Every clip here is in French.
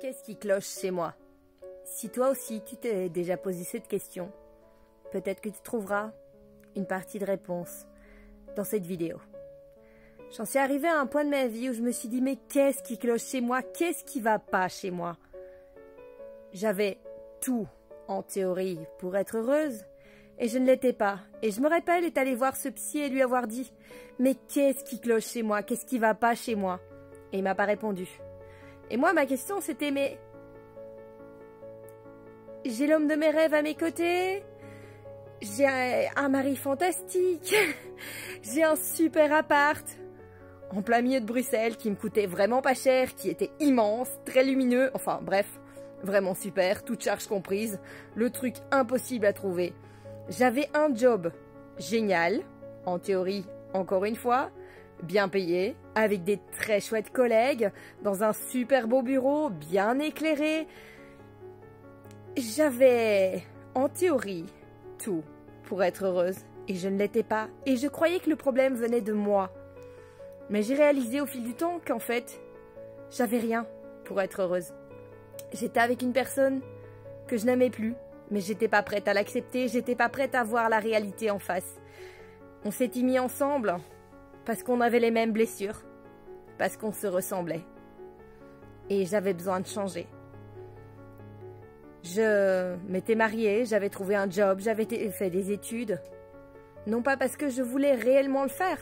Qu'est-ce qui cloche chez moi? Si toi aussi tu t'es déjà posé cette question, peut-être que tu trouveras une partie de réponse dans cette vidéo. J'en suis arrivée à un point de ma vie où je me suis dit, mais qu'est-ce qui cloche chez moi? Qu'est-ce qui va pas chez moi? J'avais tout en théorie pour être heureuse et je ne l'étais pas. Et je me rappelle être allée voir ce psy et lui avoir dit, mais qu'est-ce qui cloche chez moi? Qu'est-ce qui va pas chez moi? Et il m'a pas répondu. Et moi, ma question c'était, mais j'ai l'homme de mes rêves à mes côtés, j'ai un mari fantastique, j'ai un super appart en plein milieu de Bruxelles qui me coûtait vraiment pas cher, qui était immense, très lumineux, enfin bref, vraiment super, toute charge comprise, le truc impossible à trouver. J'avais un job génial, en théorie encore une fois, bien payé, avec des très chouettes collègues, dans un super beau bureau, bien éclairé. J'avais, en théorie, tout pour être heureuse, et je ne l'étais pas, et je croyais que le problème venait de moi. Mais j'ai réalisé au fil du temps qu'en fait, j'avais rien pour être heureuse. J'étais avec une personne que je n'aimais plus, mais j'étais pas prête à l'accepter, j'étais pas prête à voir la réalité en face. On s'était mis ensemble parce qu'on avait les mêmes blessures, parce qu'on se ressemblait. Et j'avais besoin de changer. Je m'étais mariée, j'avais trouvé un job, j'avais fait des études. Non pas parce que je voulais réellement le faire,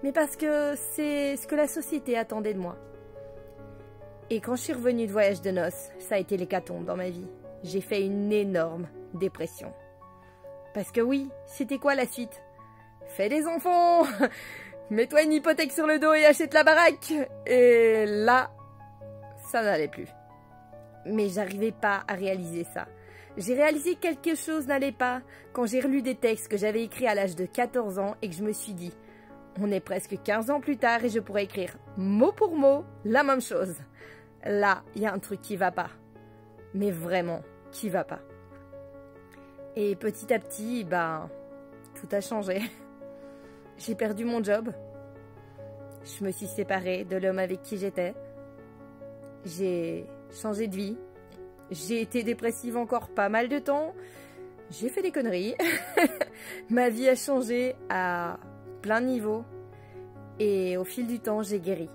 mais parce que c'est ce que la société attendait de moi. Et quand je suis revenue de voyage de noces, ça a été l'hécatombe dans ma vie. J'ai fait une énorme dépression. Parce que oui, c'était quoi la suite? Fais des enfants, mets-toi une hypothèque sur le dos et achète la baraque. Et là, ça n'allait plus. Mais j'arrivais pas à réaliser ça. J'ai réalisé que quelque chose n'allait pas quand j'ai relu des textes que j'avais écrits à l'âge de 14 ans et que je me suis dit, on est presque 15 ans plus tard et je pourrais écrire mot pour mot la même chose. Là, il y a un truc qui va pas. Mais vraiment, qui va pas. Et petit à petit, tout a changé. J'ai perdu mon job. Je me suis séparée de l'homme avec qui j'étais. J'ai changé de vie. J'ai été dépressive encore pas mal de temps. J'ai fait des conneries. Ma vie a changé à plein de niveaux. Et au fil du temps, j'ai guéri.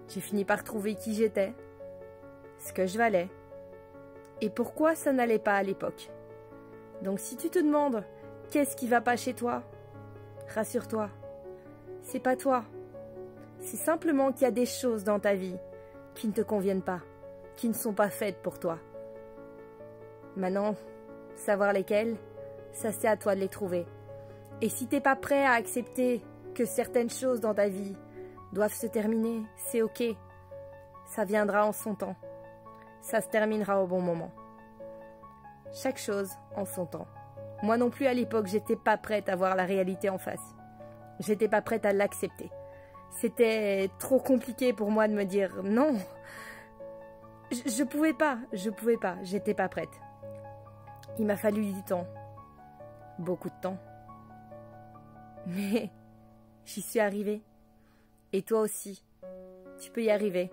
J'ai fini par trouver qui j'étais, ce que je valais, et pourquoi ça n'allait pas à l'époque. Donc si tu te demandes qu'est-ce qui va pas chez toi, rassure-toi, c'est pas toi. C'est simplement qu'il y a des choses dans ta vie qui ne te conviennent pas, qui ne sont pas faites pour toi. Maintenant, savoir lesquelles, ça c'est à toi de les trouver. Et si t'es pas prêt à accepter que certaines choses dans ta vie doivent se terminer, c'est ok. Ça viendra en son temps. Ça se terminera au bon moment. Chaque chose en son temps. Moi non plus à l'époque, j'étais pas prête à voir la réalité en face. J'étais pas prête à l'accepter. C'était trop compliqué pour moi de me dire non. Je pouvais pas, j'étais pas prête. Il m'a fallu du temps. Beaucoup de temps. Mais j'y suis arrivée. Et toi aussi, tu peux y arriver.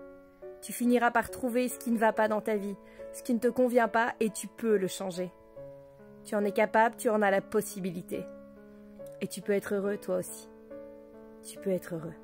Tu finiras par trouver ce qui ne va pas dans ta vie, ce qui ne te convient pas, et tu peux le changer. Tu en es capable, tu en as la possibilité. Et tu peux être heureux toi aussi. Tu peux être heureux.